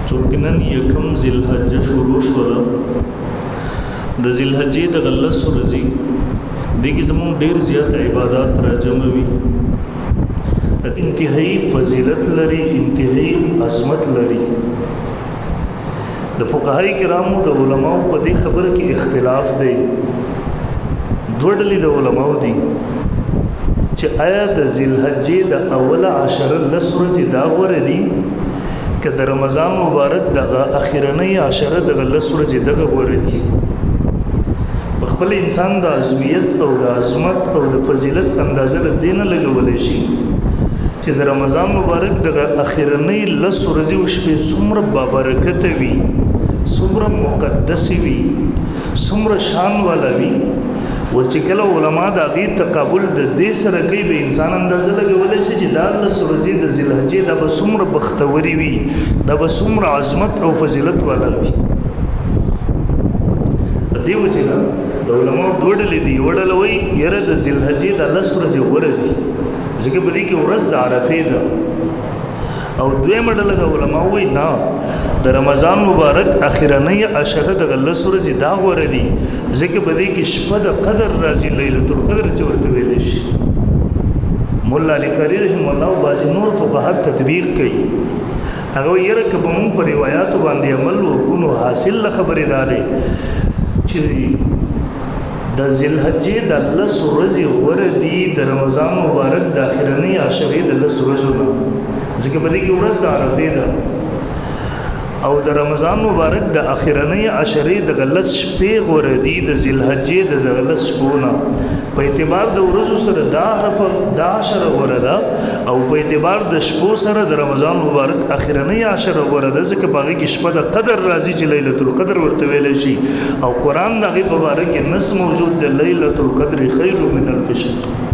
چونکنن یکم ذی‌الحجه شروع شوله د ذی‌الحجې د 10 ورځې دې کې زموږ ډېر زیات عبادات راجمع وي انتهایی فضیلت لري انتهایی عظمت لري د فقهای کرامو د علماو په دې خبره کې اختلاف دی دوه ډلې د علماو دي چې آیا د ذی‌الحجې د اوله 10 ورځې دا غوره دي که د رمضان مبارک دغه اخرنۍ 10 د 10 ورځې دغه غوره دي په خپل انسان د عظمیت او د عظمت او د فضیلت اندازه د دینه لګولای شي چې د رمضان مبارک دغه اخرنۍ 10 ورځې او شپې څومره بابرکت وي څومره مقدس وي څومره شان والا وي و چې کله علما د هغې تقابل د دې سره کوي به انسان اندازه لګولی شي چې دا 10 ورځې د ذی‌الحجې دا به څومره بختوري وي دا به څومره عظمت او فضیلت والا وي دې وجې نه د علماو دوه ډلې دي یوه ډله وایي یاره د ذی‌الحجې دا 10 ورځې غوره دي ځکه په دې کې ورځ د عرفې ده او دویمه ډله د علماو وایي نه د رمضان مبارک اخرنۍ 10 د 10 ورځې دا غوره دي ځکه په دې کې شپه د قدر راځي لیلة القدر چې ورته ویلی شي مولا علی قاري رحمه الله او بعضې نور فقها تطبیق کوي هغه وایي یاره که به مونږ په روایاتو باندې عمل وکړو نو حاصل خبرې دا دی چې د ذی‌الحجې د 10 ورځې غوره دي د رمضان مبارک د اخرنۍ 10 د 10 ورځو نه ځکه په دې کې ورځ د عرفې ده او د رمضان مبارک د اخرنۍ 10 د 10 شپې غوره دي د ذی‌الحجې د 10 شپو نه په اعتبار د ورځو سره دا 10 غوره ده او په اعتبار د شپو سره د رمضان مبارک اخرنۍ 10 غوره ده ځکه په هغې کې شپه د قدر راځي چې لیلة القدر ورته ویلی شي او قرآن د هغې په باره کې نص موجود د لیلة القدر خیر من الف شهر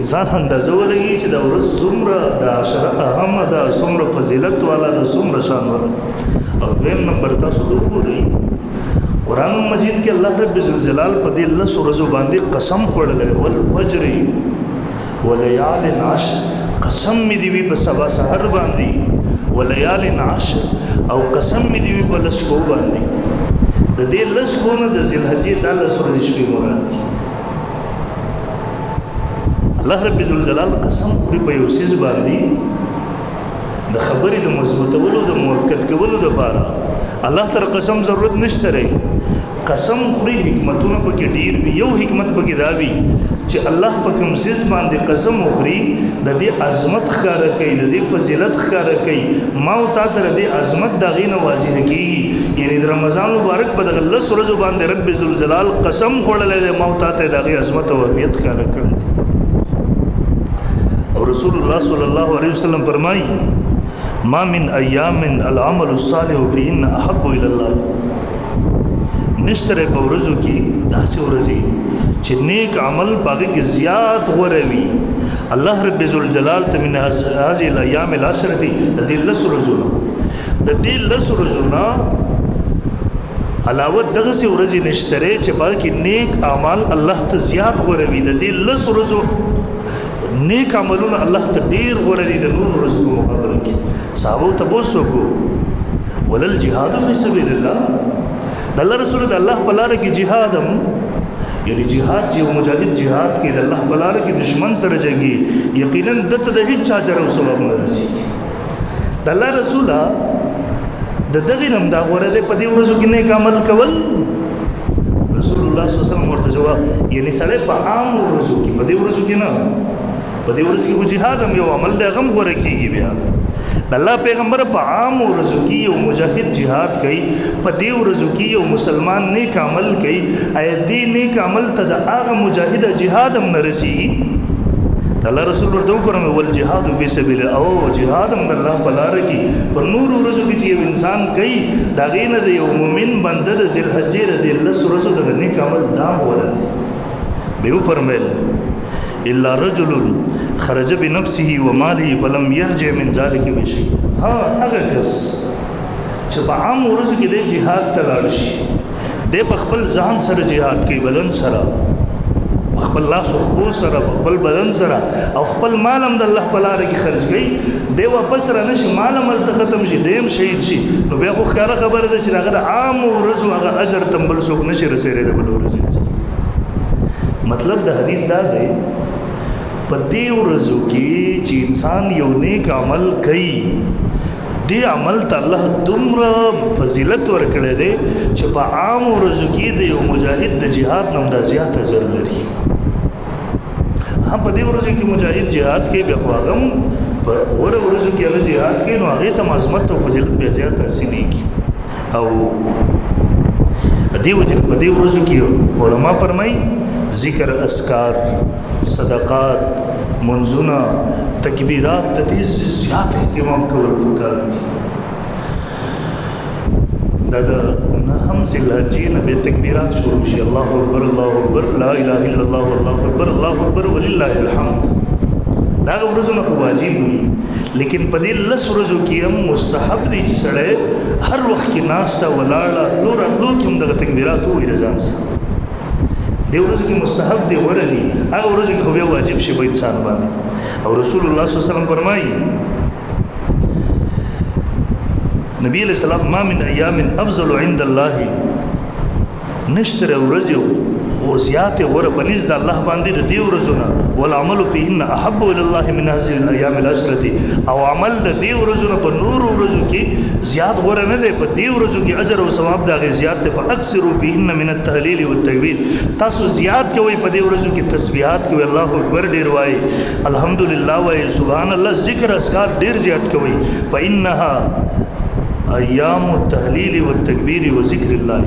انسان اندازه ولګي چې دا ورځ څومره د 10 اهمه ده څومره فضیلت والا ده څومره شان والا او دویم نمبر تاسو وګورئ قرآن مجید کې الله رب ذوالجلال په دې 10 ورځو باندې قسم خوړلی والفجر وليال عشر قسم مې دی وي په سبا سحر باندې وليال عشر او قسم مې دی وي په 10 شپو باندې د دې 10 شپو نه د ذی‌الحجې دا 10 ورځې شپې مراد دي الله رب ذوالجلال قسم خوري په یو څیز باندې د خبرې د مضبوطولو د مؤکد کولو لپاره الله تر قسم ضرورت نشته دی قسم خوري حکمتونه پکې ډیر وي یو حکمت پکې دا وي چې الله په کوم څیز باندې قسم وخوري د دې عظمت ښکاره کوي د دې فضیلت ښکاره کوي ما او تا ته د دې عظمت د هغې نه واضح کېږي یعنې د رمضان مبارک په دغه 10 ورځو باندې رب ذوالجلال قسم خوړلی دی ما او تا ته د هغې عظمت او اهمیت ښکاره کړی دی اور رسول الله صلی الله علیه وسلم فرمائی ما من ایام العمل الصالح فیهن احب الی الله نشتره په ورځو کې داسې ورځې چې نیک عمل پاګه کې زیات غوره وي الله رب ذوالجلال ته من هذه الايام العشر دي د دې 10 ورځو د دې 10 ورځو علاوه دغه سي ورځې نشتره چې پاګه کې نیک اعمال الله ته زیات غوره وي د دې 10 ورځو نیک عملونه الله ته ډیر غوړه دي د نور ورځو په مقابله کې صحابه ته پوښتنه وکړه ولل جهاد فی سبیل الله د الله رسول د الله په لار کې جهاد هم یعنی جهاد چې مجاهد جهاد کې د الله په لار کې دشمن سره جنگي یقینا دته د هیڅ چا جره او سبب نه رسي د الله رسول د دغه نم دا غوړه ده په دې ورځو کې نیک عمل کول رسول الله صلی الله علیه وسلم ورته جواب یعنی سره په عام ورځو کې په دې ورځو کې نه په دې ورځ کې جهاد هم یو عمل دی غم غوړه کیږي بیا الله پیغمبر په عام ورځو کې یو مجاهد جهاد کوي په دې ورځو کې یو مسلمان نیک عمل کوي اې دې نیک عمل ته د هغه مجاهد جهاد هم نه رسیږي الله رسول ورته فرمایي ول جهاد فی سبیل او جهاد هم الله په لار کې پر نور ورځو کې چې انسان کوي دا غینه د یو مؤمن بنده د ذی‌الحجې د 10 ورځو د نیک عمل دا وره به فرمایل الا رجل خرج بنفسه وماله فلم يرجع من ذلك بشيء ها هغه کس چې په عام ورځو کې د جهاد ته لاړ شي د خپل ځان سره جهاد کوي بدن سره خپل لاس او خپل سره خپل بدن سره او خپل مال هم د الله په لار کې خرج کړي دی واپس را نشي مال هم ختم شي دیم شهید شي نو بیا خو ښکاره خبره ده چې هغه د عام ورځو هغه اجر ته بل څوک نشي رسېدلی د بل ورځې مطلب د حدیث دا دی په دې ورځو کې چې انسان یو نیک عمل کوي دې عمل ته الله دومره فضیلت ورکړی دی چې په عام ورځو کې د یو مجاهد د جهاد نه هم دا زیات اجر لري هم په دې ورځو کې مجاهد جهاد کوي بیا خو هغه هم په غوره ورځو کې هغه جهاد کوي نو هغې ته هم عظمت او فضیلت بیا زیات حاصلېږي او دې وجه په دې ورځو کې علما فرمایي ذکر اذکار صدقات منځونه تکبیرات د دې زیات اهتمام کول پکار دا د نهم ذی نه به تکبیرات شروع شي الله اکبر لا اله الا الله والله اکبر ولله الحمد دا ورځونه واجب دي لیکن په دې لس ورځو کې هم مستحب دي چې سړی هر وخت کې ناسته ولاړه تلو کې هم دغه تکبیرات ووایي د ځان سره دې ورځو کې مستحب دي غوره دي هغه ورځو کې خو بیا واجب شي په انسان باندې او رسول الله صلی الله علیه وسلم فرمایي نبی علیہ السلام ما من ایام افضل عند الله نشتر ورځو او زیات غوره پنځ د الله باندې د دې ورځونه والعمل فيهن احب الى الله من هذه الايام العشره او عمل د دې ورځونه په نور ورځو کې زیات غوره نه دی په دې ورځو کې اجر او ثواب دا غي زیات ته فاکثر فيهن من التهليل والتكبير تاسو زیات کوي په دې ورځو کې تسبیحات کوي الله اکبر ډیر وایي الحمدلله وایي سبحان الله ذکر اذکار ډیر زیات کوي فانها ایام التهلیل والتکبیر وذکر الله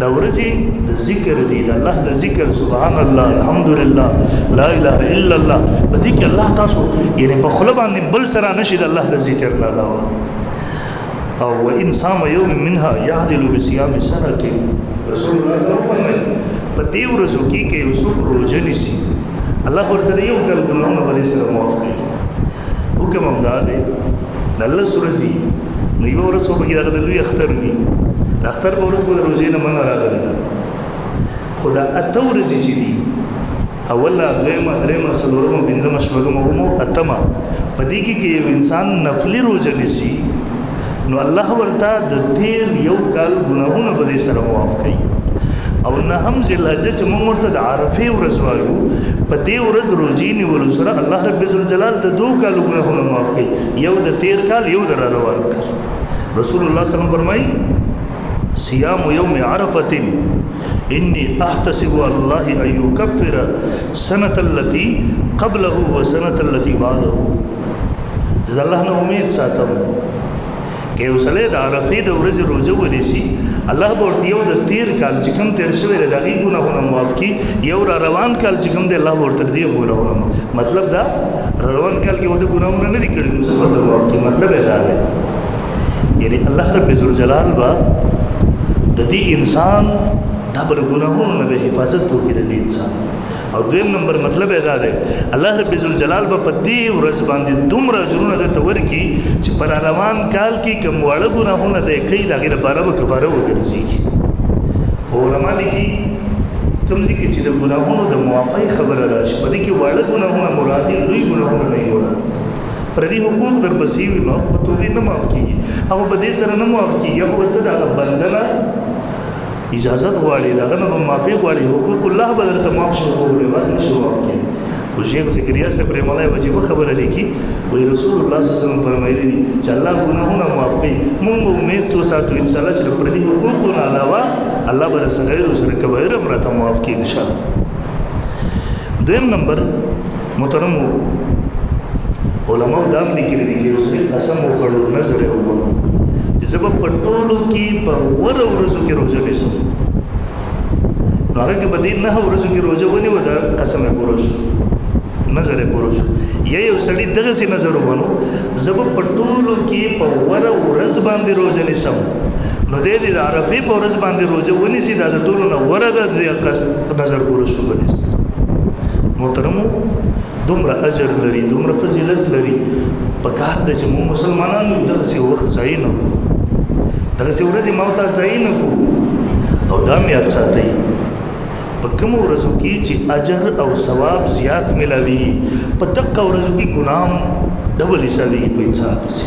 دا ورځې د ذکر دی د الله د ذکر سبحان الله الحمدلله لا اله الا الله په دې کې الله تاسو یعنی په خپل باندې بل سره نشي د الله د ذکر نه علاوه او وان صام يوم منها يعدل بصيام سنه کې رسول الله صلی الله علیه وسلم په دې ورځو کې کې اوسو روزه نیسي الله ورته یو ګل ګناونه باندې سره معاف کوي حکم هم دا دی د الله سورزي نو یو ورځ په کې هغه لوی اختر وي د اختر په ورځ د روزې نه منع راغلی ده خو دا اته ورځې چې دي اوله دویمه درېیمه څلورمه پنځمه شپږمه اومه اتمه په دې کې یو انسان نفلي روزه نیسي نو الله ورته د تیر یو کال ګناهونه به دې سره معاف کوي او نهم ذی الحجه چې موږ ورته د عرفې ورځ وایو په دې ورځ روزې نیولو سره الله رب الجلال د دوه کالو ګناهونه معاف کوي یو د تیر کال یو د را روان کال رسول الله صلی الله علیه وسلم فرمایي صيام يوم عرفة إني أحتسب الله أن يكفر سنة التي قبله وسنة التي بعده جزا الله نه امید ساتم کې وسله د عرفې د ورځې روزه ونیسي الله به ورته یو د تیر کال چې کوم تیر شوی دی د هغې ګناهونه معاف کړي یو را روان کال چې کوم دی الله به ورته د دې ګناهونه مطلب دا را روان کال کې ورته ګناهونه نه دي کړي نو څه ورته معاف کړي مطلب یې دا دی یعنی الله رب ذوالجلال به د دې انسان دا بر ګناهونو نه به حفاظت وکړي د دې انسان او دویم نمبر مطلب یې دا دی الله رب الجلال به په دې ورځ باندې دومره اجرونه درته ورکړي چې په روان کال کې کوم واړه ګناهونه دی کوي د هغې لپاره به کفاره وګرځېږي علما لیکي کوم ځای کې چې د ګناهونو د معافۍ خبره راشي په دې کې واړه ګناهونه مراد دي لوی ګناهونه نه وي مراد پردي حقوق درپسې وي نو په توبې نه معاف کېږي هغه په دې سره نه معاف کېږي هغه ورته د هغه بنده نه اجازت غواړي د هغه نه به معافي غواړي حقوق الله به درته معاف شي حقوق العباد نه شي معاف کېږي خو شیخ زکریا صاحب رحمه الله عجیبه خبره لیکي وایي رسول الله صلی الله علیه وسلم فرمایلي دي چې الله ګناهونه معاف کوي موږ به امید وساتو انشاءالله چې د پردي حقوقو نه علاوه الله به د صغیر سره کبایر هم راته معاف کړي انشاءالله دویم نمبر محترمو علماء دا هم لیکلي دي چې اوس قسم وکړو نظر یې وکړو چې زه به په ټولو کې په غوره ورځو کې روژه نیسم نو هغه کې به دې 9 ورځو کې روژه ونیوه دا قسم یې پوره شو نظر یې پوره شو یا یو سړي دغسې نظر ومنو زه به په ټولو کې په غوره ورځ باندې روژه نیسم نو دې د عرفې په ورځ باندې روژه ونیسي دا د ټولو نه غوره ده د نظر پوره شو به نیسي محترمو دومره اجر لري دومره فضیلت لري په کار ده چې موږ مسلمانان یو دغسې وخت ضایع نه کړو دغسې ورځې ما ورته ضایع نه کړو او دا هم یاد ساتئ په په کوم ورځو کې چې اجر او ثواب زیات ملاوي په دغه ورځو کې ګناه ډبل حسابي په انسان پسې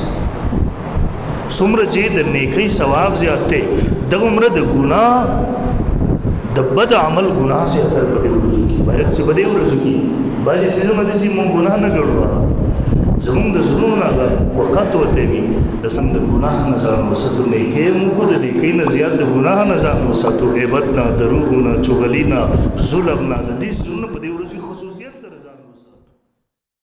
څومره چې د نیکۍ ثواب زیات دی دغه عمره د ګناه د بد عمل ګناه زیاتره په دې ورځو کې باید چې په دې ورځو کې بعضې څیزونه داسې مونږ ګناه نه ګڼو زمونږ د زړونو نه هغه وقت وتی وي د ګناه نه ځان وساتو نیکۍ مونږ د نیکۍ نه زیات د ګناه نه ځان وساتو غیبت نه دروغ نه چغلي نه ظلم نه د دې څیزونو په دې ورځو کې خصوص